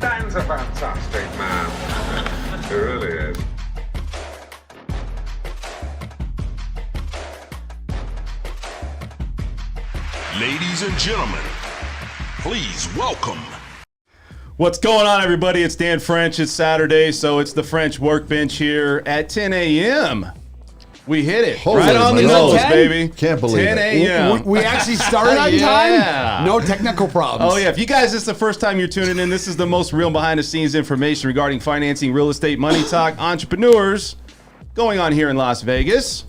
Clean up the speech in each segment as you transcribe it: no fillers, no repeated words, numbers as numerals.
Dan's a fantastic man. He really is. Ladies and gentlemen, please welcome. What's going on, everybody? It's Dan French. It's Saturday, so it's the French Workbench here at 10 a.m. We hit it. Holy right on the moly. nose, baby. Can't believe 10 it. a.m. We actually started on Yeah. time. No technical problems. Oh, yeah. If you guys, this is the first time you're tuning in, this is the most real behind-the-scenes information regarding financing, real estate, money talk, entrepreneurs going on here in Las Vegas.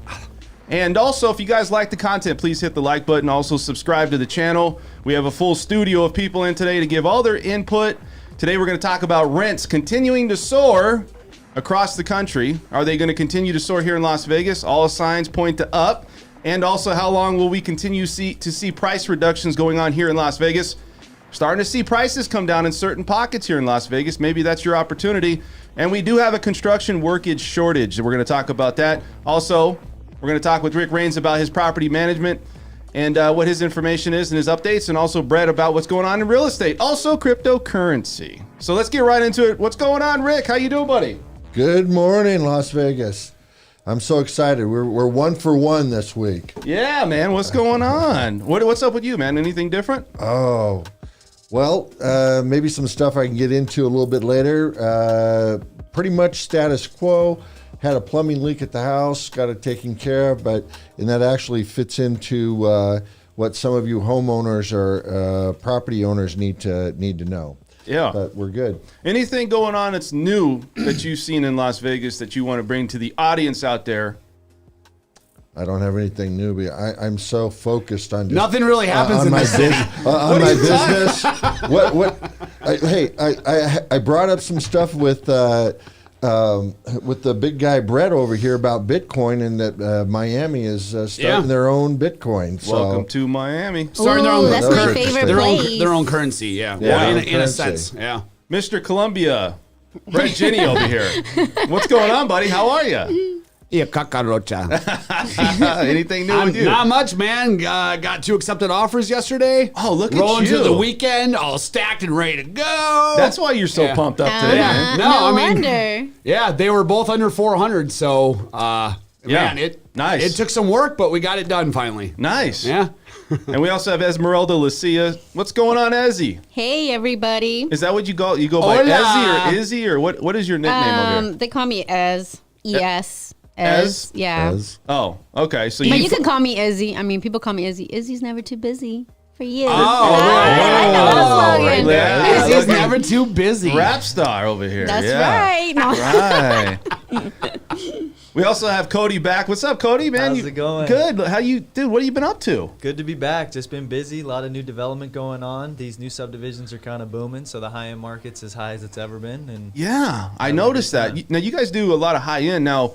And also, if you guys like the content, please hit the like button. Also, subscribe to the channel. We have a full studio of people in today to give all their input. Today, we're going to talk about rents continuing to soar across the country. Are they going to continue to soar here in Las Vegas? All signs point to up. And also, how long will we continue to see price reductions going on here in Las Vegas? Starting to see prices come down in certain pockets here in Las Vegas. Maybe that's your opportunity. And we do have a construction workage shortage. We're going to talk about that. Also, we're going to talk with Rick Raines about his property management and what his information is and his updates, and also Brett about what's going on in real estate. Also, cryptocurrency. So let's get right into it. What's going on, Rick? How you doing, buddy? Good morning, Las Vegas. I'm so excited. We're 1 for 1 this week. Yeah, man. What's going on? What's up with you, man? Anything different? Oh, well, maybe some stuff I can get into a little bit later. Pretty much status quo. Had a plumbing leak at the house, got it taken care of, and that actually fits into what some of you homeowners or property owners need to know. Yeah. But we're good. Anything going on that's new that you've seen in Las Vegas that you want to bring to the audience out there? I don't have anything new, but I'm so focused on just, Nothing really happens on in my this business. On my business. I brought up some stuff with the big guy Brett over here about Bitcoin, and that Miami is starting their own Bitcoin. So. Welcome to Miami. Starting their own that's my favorite place. their own currency, yeah. In a sense, yeah. Mr. Columbia, Brett Ginny over here. What's going on, buddy? How are you? Yeah, cacarocha. Anything new with you? Not much, man. Got 2 accepted offers yesterday. Oh, look at Rolling you. to the weekend, all stacked and ready to go. That's why you're so pumped up today, man. No, wonder. Yeah, they were both under 400, so man, Nice. it took some work, but we got it done finally. Nice. Yeah. And we also have Esmeralda Lucia. What's going on, Ezzy? Hey, everybody. Is that what you go? You go by Hola. Ezzy or Izzy, or what is your nickname over here? They call me Ez. Yes. Ez? Yeah. As- Oh, okay. So But you can call me Izzy. I mean, people call me Izzy. Izzy's never too busy for you. Oh, I know the slogan. right there. He's look at- never too busy. rap star over here. That's yeah. right. No. Right. We also have Cody back. What's up, Cody? Man, How's it going? Good. How dude? What have you been up to? Good to be back. Just been busy. A lot of new development going on. These new subdivisions are kind of booming, so the high-end market's as high as it's ever been. And Yeah, I noticed that. Now, you guys do a lot of high end. Now,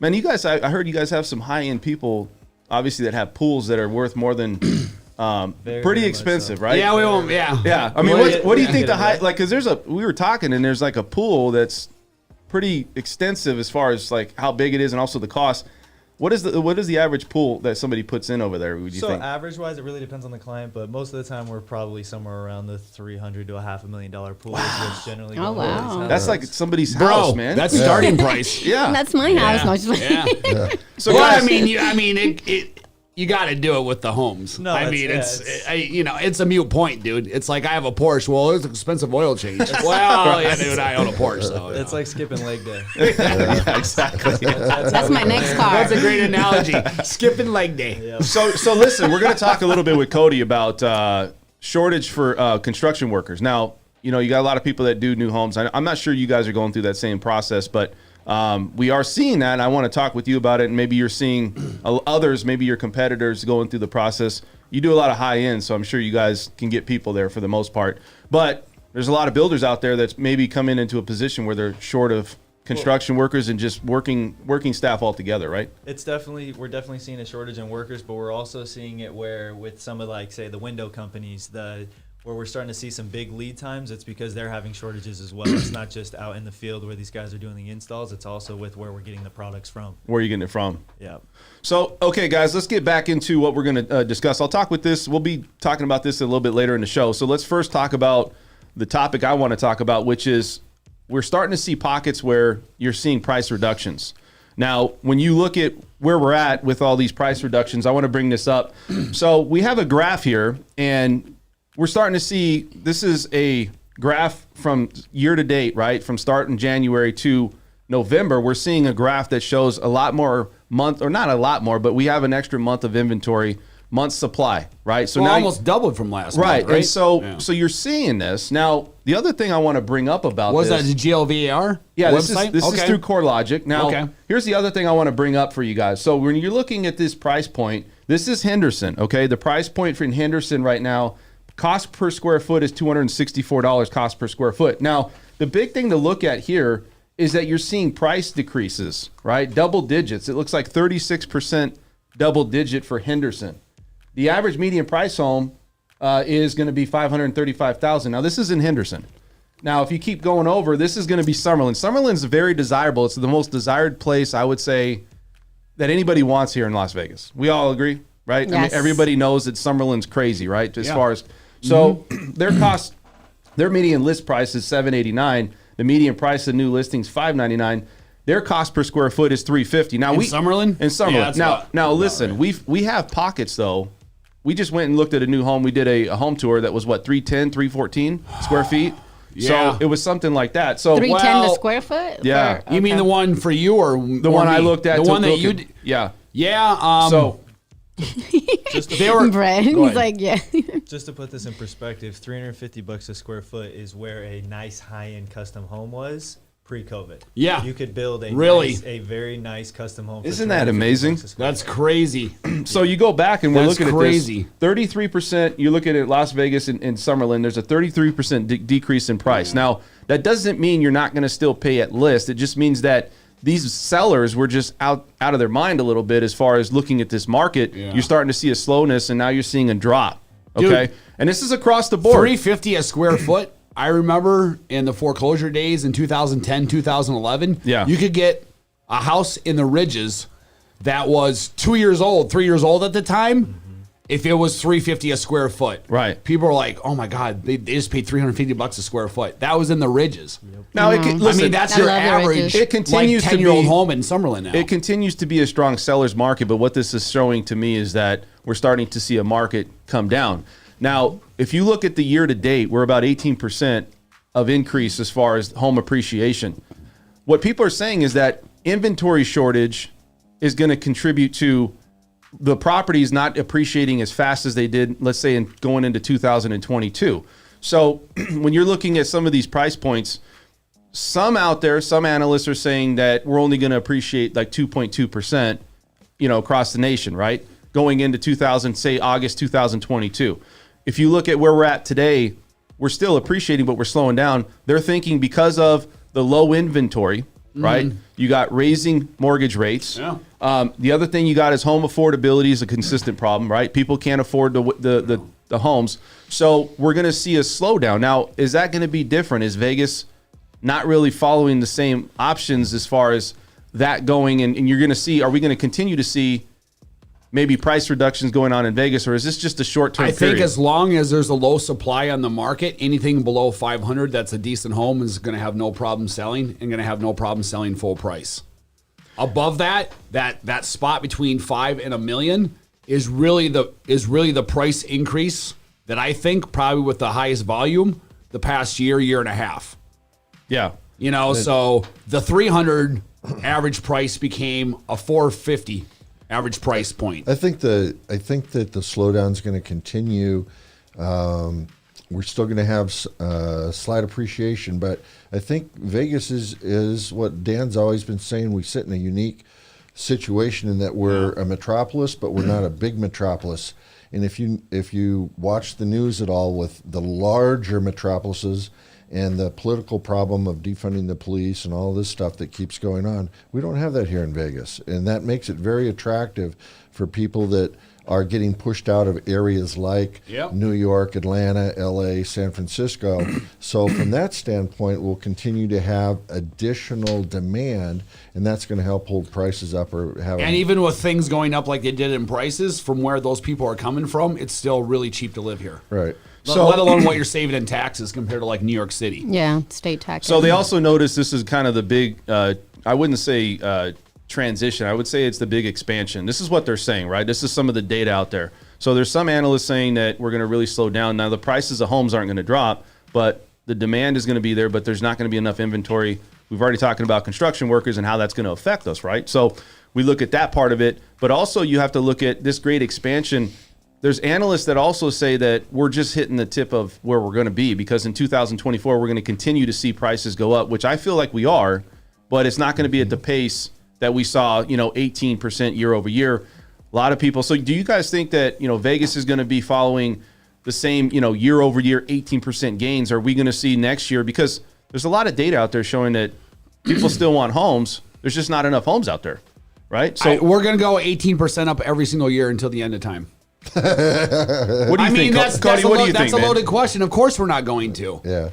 man, you guys, I heard you guys have some high end people, obviously, that have pools that are worth more than Very, pretty very much expensive, so. right? Yeah, we won't. Yeah. Yeah. I mean, Well, what do you yeah, think the get it high, right. like, because we were talking and there's like a pool that's pretty extensive as far as like how big it is and also the cost. What is the average pool that somebody puts in over there, would you so think? average-wise, it really depends on the client, but most of the time we're probably somewhere around the $300,000 to $500,000 pool, which generally Oh, go on wow. these That's houses. like somebody's Bro, house, man. that's starting price. yeah. That's my house. No, just Yeah. So Well, guys, I mean, you got to do it with the homes. No, I it's- mean, yeah, it's a mute point, dude. It's like I have a Porsche. Well, it's an expensive oil change. Well, yeah, dude, I own a Porsche, so It's like skipping leg day. yeah, exactly. That's my next car. that's a great analogy. Skipping leg day. So listen, we're going to talk a little bit with Cody about shortage for construction workers. Now, you got a lot of people that do new homes. I'm not sure you guys are going through that same process, but we are seeing that, and I want to talk with you about it. And maybe you're seeing others, maybe your competitors going through the process. You do a lot of high end, so I'm sure you guys can get people there for the most part. But there's a lot of builders out there that's maybe coming into a position where they're short of construction workers and just working staff altogether, right? We're definitely seeing a shortage in workers, but we're also seeing it where with some of like, say, the window companies, where we're starting to see some big lead times, it's because they're having shortages as well. It's not just out in the field where these guys are doing the installs. It's also with where we're getting the products from. Where are you getting it from? Yeah. So, okay, guys, let's get back into what we're going to discuss. I'll talk with this. We'll be talking about this a little bit later in the show. So let's first talk about the topic I want to talk about, which is we're starting to see pockets where you're seeing price reductions. Now, when you look at where we're at with all these price reductions, I want to bring this up. So we have a graph here, and we're starting to see, this is a graph from year to date, right? From start in January to November, we're seeing a graph that shows a lot more month, or not a lot more, but we have an extra month of inventory, month supply, right? So Well, now almost doubled from last right, month, right? and so Yeah. so you're seeing this now. The other thing I want to bring up about Was this, that the GLVAR yeah, website? this is through CoreLogic. Now, Okay. here's the other thing I want to bring up for you guys. So when you're looking at this price point, this is Henderson, okay? The price point for Henderson right now, cost per square foot is $264 cost per square foot. Now, the big thing to look at here is that you're seeing price decreases, right? Double digits. It looks like 36% double digit for Henderson. The average median price home is going to be $535,000. Now, this is in Henderson. Now, if you keep going over, this is going to be Summerlin. Summerlin's very desirable. It's the most desired place, I would say, that anybody wants here in Las Vegas. We all agree, right? I mean, Yes. everybody knows that Summerlin's crazy, right? As Yeah. far as so, their median list price is $789. The median price of new listings $599. Their cost per square foot is $350. Now In Summerlin? In Summerlin. Yeah, that's now about listen. right. We have pockets though. We just went and looked at a new home. We did a home tour that was what 310, 314 square feet. Yeah. So it was something like that. So 310 Well, the square foot? yeah. For- You mean okay. the one for you or the one I looked at, The took one a that look you at- d- yeah. Yeah. So they were Brett, he's Go ahead. like, yeah. Just to put this in perspective, $350 a square foot is where a nice high-end custom home was pre-COVID. Yeah. You could build a Really? a very nice custom home. For Isn't that $350 amazing? a square That's crazy. So you go back and we're That's looking crazy. at this. 33%. You look at it, Las Vegas and Summerlin. There's a 33% decrease in price. Now that doesn't mean you're not going to still pay at list. It just means that these sellers were just out of their mind a little bit as far as looking at this market. Yeah. You're starting to see a slowness, and now you're seeing a drop. Dude, Okay, and this is across the board. $350 a square foot. I remember in the foreclosure days in 2010, 2011, Yeah. you could get a house in the Ridges that was 2 years old, 3 years old at the time. If it was $350 a square foot, Right. People were like, "Oh my God, they just paid $350 a square foot." That was in the Ridges. Now it can, listen, I mean, that's I your love the average. Ridges. It continues like to 10-year-old be- home in Summerlin now. It continues to be a strong seller's market, but what this is showing to me is that we're starting to see a market come down. Now, if you look at the year to date, we're about 18% of increase as far as home appreciation. What people are saying is that inventory shortage is going to contribute to the properties not appreciating as fast as they did, let's say, in going into 2022. So when you're looking at some of these price points, some out there, some analysts are saying that we're only going to appreciate like 2.2%, across the nation, right? Going into say August 2022. If you look at where we're at today, we're still appreciating, but we're slowing down. They're thinking because of the low inventory, right? You got raising mortgage rates. Yeah. The other thing you got is home affordability is a consistent problem, right? People can't afford the homes. So we're going to see a slowdown. Now, is that going to be different? Is Vegas not really following the same options as far as that going? And you're going to see, are we going to continue to see maybe price reductions going on in Vegas, or is this just a short-term I period? think as long as there's a low supply on the market, anything below 500 that's a decent home is going to have no problem selling and going to have no problem selling full price. Above that spot between 5 and $1 million is really the price increase that I think probably with the highest volume the past year and a half. Yeah. So the 300 average price became a 450 average price point. I think that the slowdown is going to continue. We're still going to have slight appreciation, but I think Vegas is what Dan's always been saying. We sit in a unique situation in that we're a metropolis, but we're not a big metropolis. And if you watch the news at all with the larger metropolises and the political problem of defunding the police and all this stuff that keeps going on, we don't have that here in Vegas. And that makes it very attractive for people that are getting pushed out of areas like New York, Atlanta, LA, San Francisco. So from that standpoint, we'll continue to have additional demand, and that's going to help hold prices up or have. And even with things going up like they did in prices, from where those people are coming from, it's still really cheap to live here. Right. let alone what you're saving in taxes compared to like New York City. Yeah, state tax. So they also notice this is kind of the big, I wouldn't say transition. I would say it's the big expansion. This is what they're saying, right? This is some of the data out there. So there's some analysts saying that we're going to really slow down. Now, the prices of homes aren't going to drop, but the demand is going to be there, but there's not going to be enough inventory. We've already talking about construction workers and how that's going to affect us, right? So we look at that part of it, but also you have to look at this great expansion. There's analysts that also say that we're just hitting the tip of where we're going to be, because in 2024, we're going to continue to see prices go up, which I feel like we are, but it's not going to be at the pace that we saw, 18% year over year. A lot of people. So do you guys think that, Vegas is going to be following the same, year over year 18% gains? Are we going to see next year? Because there's a lot of data out there showing that people still want homes. There's just not enough homes out there, right? So We're going to go 18% up every single year until the end of time. what do you think, Cody? What do you think? That's a loaded question. Of course, we're not going to. Yeah.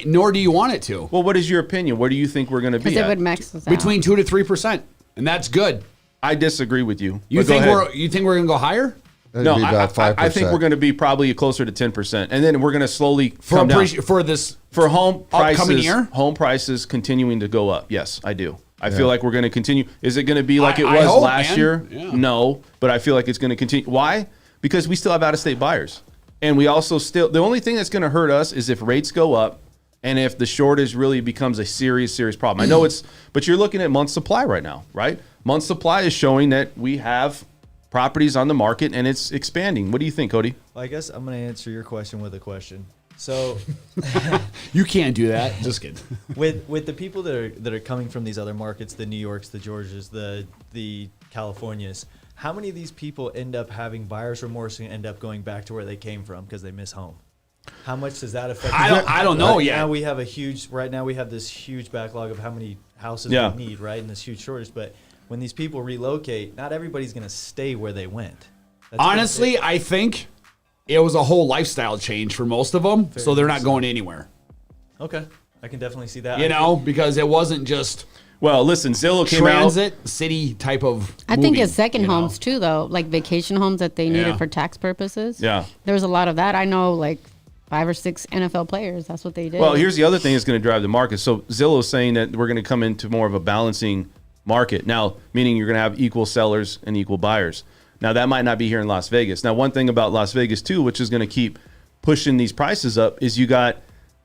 Nor do you want it to. Well, what is your opinion? Where do you think we're going to be because it at? would max us out. Between 2 to 3%, and that's good. I disagree with you. You But go think ahead. we're going to go higher? It'd No, be about 5%. I think we're going to be probably closer to 10%, and then we're going to slowly come down. For this For home prices, upcoming year? home prices continuing to go up. Yes, I do. I feel like we're going to continue. Is it going to be like it I was hope, last man. year? Yeah. No, but I feel like it's going to continue. Why? Because we still have out-of-state buyers, and we also still. The only thing that's going to hurt us is if rates go up, and if the shortage really becomes a serious problem. I know it's, but you're looking at month supply right now, right? Month supply is showing that we have properties on the market and it's expanding. What do you think, Cody? Well, I guess I'm going to answer your question with a question. So You can't do that. Just kidding. with the people that are coming from these other markets, the New Yorks, the Georgias, the Californias, how many of these people end up having buyer's remorse and end up going back to where they came from because they miss home? How much does that affect? I don't know yet. Now we have right now we have this huge backlog of how many houses Yeah. we need, right? And this huge shortage. But when these people relocate, not everybody's going to stay where they went. That's Honestly, I think it was a whole lifestyle change for most of them, so they're not going anywhere. okay. I can definitely see that. Because it wasn't just Well, listen, Zillow came transit city type of. I think moving, it's second you know? homes too, though, like vacation homes that they needed Yeah. for tax purposes. Yeah. There was a lot of that. I know, like 5 or 6 NFL players. That's what they did. Well, here's the other thing that's going to drive the market. So Zillow's saying that we're going to come into more of a balancing market now, meaning you're going to have equal sellers and equal buyers. Now, that might not be here in Las Vegas. Now, one thing about Las Vegas, too, which is going to keep pushing these prices up, is you got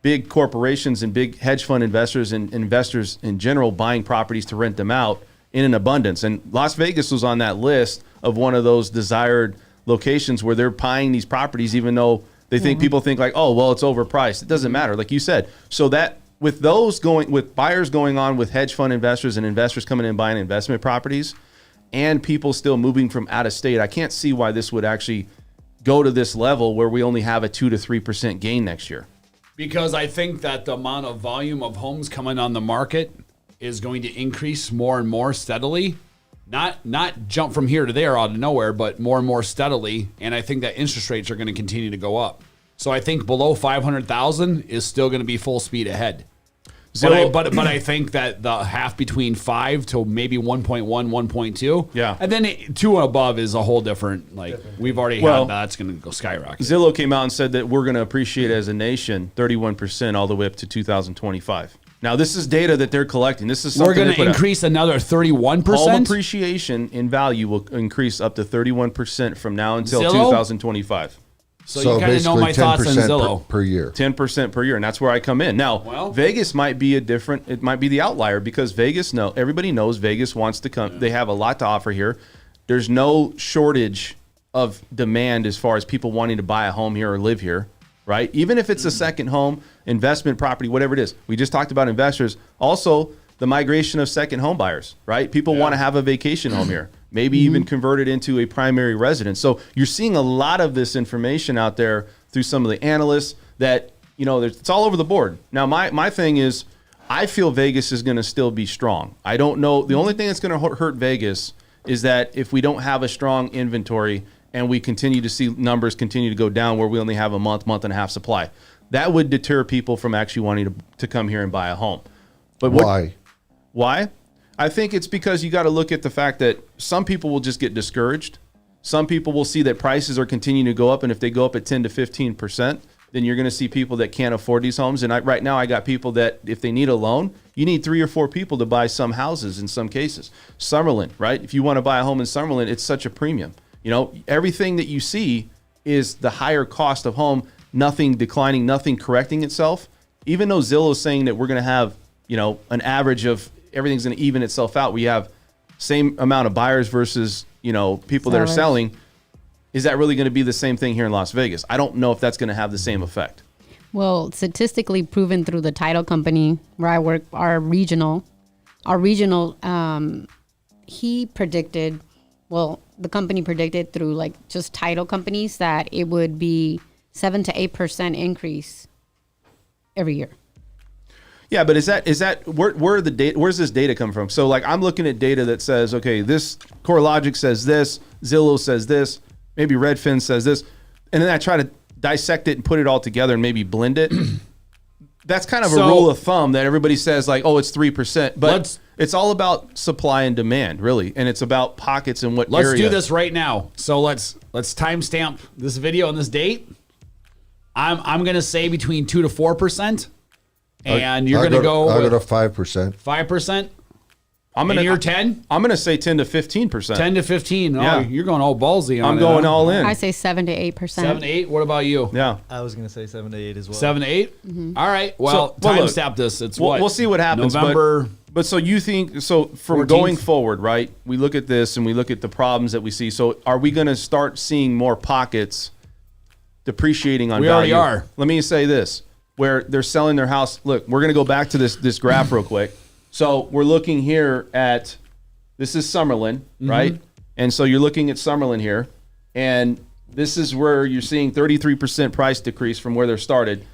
big corporations and big hedge fund investors and investors in general buying properties to rent them out in an abundance. And Las Vegas was on that list of one of those desired locations where they're buying these properties, even though they think people think like, oh, well, it's overpriced. It doesn't matter, like you said. So that with buyers going on with hedge fund investors and investors coming in buying investment properties and people still moving from out of state, I can't see why this would actually go to this level where we only have a 2 to 3% gain next year. Because I think that the amount of volume of homes coming on the market is going to increase more and more steadily. Not jump from here to there out of nowhere, but more and more steadily. And I think that interest rates are going to continue to go up. So I think below 500,000 is still going to be full speed ahead. But I think that the half between 5 to maybe 1.1, 1.2. Yeah. And then 2 and above is a whole different, we've already had that's going to go skyrocket. Zillow came out and said that we're going to appreciate as a nation 31% all the way up to 2025. Now, this is data that they're collecting. This is something We're going they to put out. increase another 31%. Home appreciation in value will increase up to 31% from now until Zillow? 2025. So you kind of know my thoughts on 10% Zillow. per year. 10% per year, and that's where I come in. Now, Vegas might be it might be the outlier because everybody knows Vegas wants to come. They have a lot to offer here. There's no shortage of demand as far as people wanting to buy a home here or live here, right? Even if it's a second home, investment property, whatever it is. We just talked about investors. Also, the migration of second home buyers, right? People want to have a vacation home here, maybe even convert it into a primary residence. So you're seeing a lot of this information out there through some of the analysts that, it's all over the board. Now, my thing is, I feel Vegas is going to still be strong. I don't know. The only thing that's going to hurt Vegas is that if we don't have a strong inventory and we continue to see numbers continue to go down where we only have a month and a half supply, that would deter people from actually wanting to come here and buy a home. But Why? I think it's because you got to look at the fact that some people will just get discouraged. Some people will see that prices are continuing to go up, and if they go up at 10 to 15%, then you're going to see people that can't afford these homes. And right now I got people that if they need a loan, you need 3 or 4 people to buy some houses in some cases. Summerlin, right? If you want to buy a home in Summerlin, it's such a premium. You know, everything that you see is the higher cost of home, nothing declining, nothing correcting itself. Even though Zillow's saying that we're going to have, you know, an average of everything's going to even itself out. We have same amount of buyers versus, you know, people that are selling. Is that really going to be the same thing here in Las Vegas? I don't know if that's going to have the same effect. Well, statistically proven through the title company where I work, our regional, he predicted, well, the company predicted through like just title companies that it would be 7 to 8% increase every year. Yeah, but is that where the data? Where's this data come from? So like I'm looking at data that says, okay, this CoreLogic says this, Zillow says this, maybe Redfin says this, and then I try to dissect it and put it all together and maybe blend it. That's kind of a rule of thumb that everybody says like, oh, it's 3%, but it's all about supply and demand, really, and it's about pockets and what area. Let's do this right now. So let's timestamp this video on this date. I'm gonna say between 2 to 4%. And you're going to go. I'll go to 5%. 5%. You're 10. I'm going to say 10 to 15%. 10 to 15. Yeah. Oh, you're going all ballsy on I'm it. going all in. I say 7 to 8%. 7 to 8. What about you? Yeah. I was going to say 7 to 8 as well. 7 to 8. All right. Well, timestamp this. It's we'll see what happens. November. But so you think so from 14th? Going forward, right? We look at this and we look at the problems that we see. So are we going to start seeing more pockets depreciating on value? We already are. Let me say this. Where they're selling their house. Look, we're going to go back to this graph real quick. So we're looking here at, this is Summerlin, right? And so you're looking at Summerlin here. And this is where you're seeing 33% price decrease from where they're started.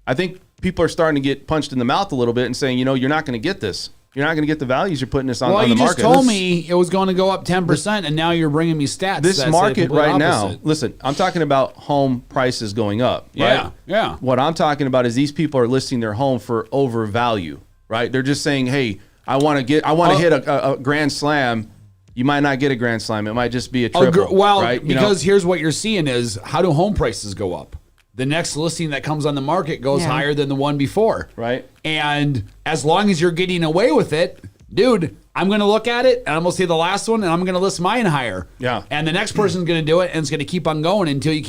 I think people are starting to get punched in the mouth a little bit and saying, you know, you're not going to get this. You're not going to get the values you're putting this on, on the market. Well, you just told me it was going to go up 10%, and now you're bringing me stats. This market right now, opposite. listen, I'm talking about home prices going up. Right? Yeah. What I'm talking about is these people are listing their home for overvalue, right? They're just saying, hey, I want to hit a grand slam. You might not get a grand slam. It might just be a triple. Right? Because here's what you're seeing is, how do home prices go up? The next listing that comes on the market goes higher than the one before. Right. And as long as you're getting away with it, dude, I'm going to look at it and I'm going to see the last one and I'm going to list mine higher. Yeah. And the next person's going to do it and it's going to keep on going until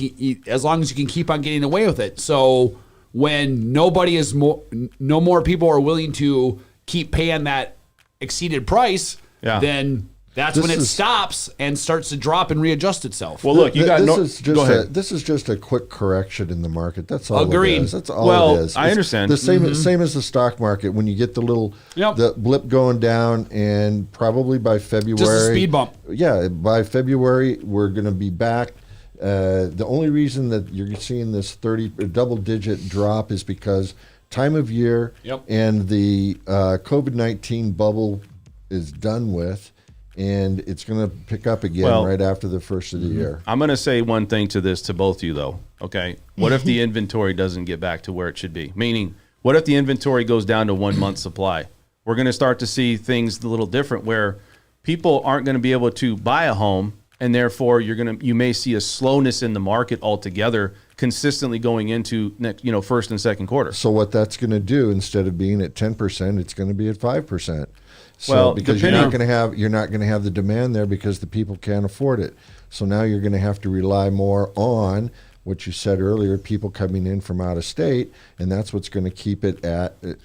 as long as you can keep on getting away with it. So when no more people are willing to keep paying that exceeded price, then that's when it stops and starts to drop and readjust itself. Well, look, Go ahead. This is just a quick correction in the market. That's all. Agreed. It is. That's all it is. I understand. The same as the stock market. When you get the little the blip going down, and probably by February, just a speed bump. Yeah, by February we're going to be back. The only reason that you're seeing this double-digit drop is because time of year and the COVID-19 bubble is done with. And it's going to pick up again right after the first of the year. I'm going to say one thing to both of you, though. Okay. What if the inventory doesn't get back to where it should be? Meaning, what if the inventory goes down to 1 month supply? We're going to start to see things a little different where people aren't going to be able to buy a home, and therefore you may see a slowness in the market altogether, consistently going into first and second quarter. So what that's going to do, instead of being at 10%, it's going to be at 5%. So because you're not going to have the demand there because the people can't afford it. So now you're going to have to rely more on what you said earlier, people coming in from out of state, and that's what's going to keep it at a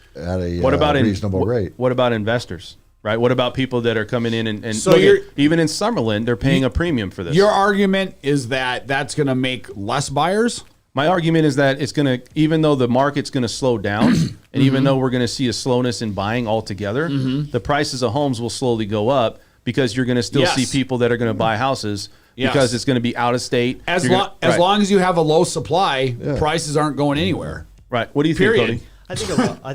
reasonable rate. What about investors? Right? What about people that are coming in and so even in Summerlin, they're paying a premium for this? Your argument is that that's going to make less buyers? My argument is that it's going to, even though the market's going to slow down, and even though we're going to see a slowness in buying altogether, the prices of homes will slowly go up because you're going to still see people that are going to buy houses because it's going to be out of state. As long as you have a low supply, prices aren't going anywhere. Right. What do you think, Cody? I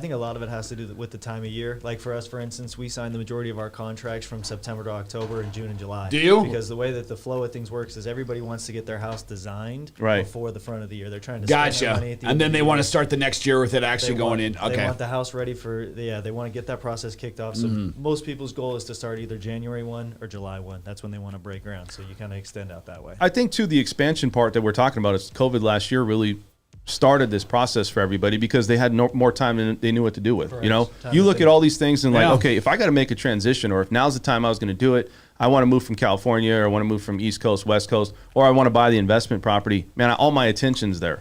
think a lot of it has to do with the time of year. Like for us, for instance, we sign the majority of our contracts from September to October and June and July. Do you? Because the way that the flow of things works is everybody wants to get their house designed before the front of the year. They're trying to spend their money at the and then they want to start the next year with it actually going in. Okay. They want the house ready for they want to get that process kicked off. So most people's goal is to start either January 1 or July 1. That's when they want to break ground. So you kind of extend out that way. I think too the expansion part that we're talking about is COVID last year really started this process for everybody because they had more time than they knew what to do with. You know, Time you to look think. at all these things and like, Yeah. okay, if I got to make a transition, or if now's the time I was going to do it, I want to move from California, or I want to move from East Coast, West Coast, or I want to buy the investment property. Man, all my attention's there.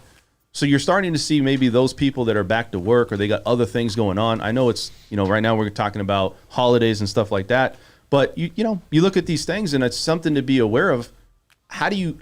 So you're starting to see maybe those people that are back to work, or they got other things going on. I know it's, you know, right now we're talking about holidays and stuff like that, but you know, you look at these things and it's something to be aware of. How do you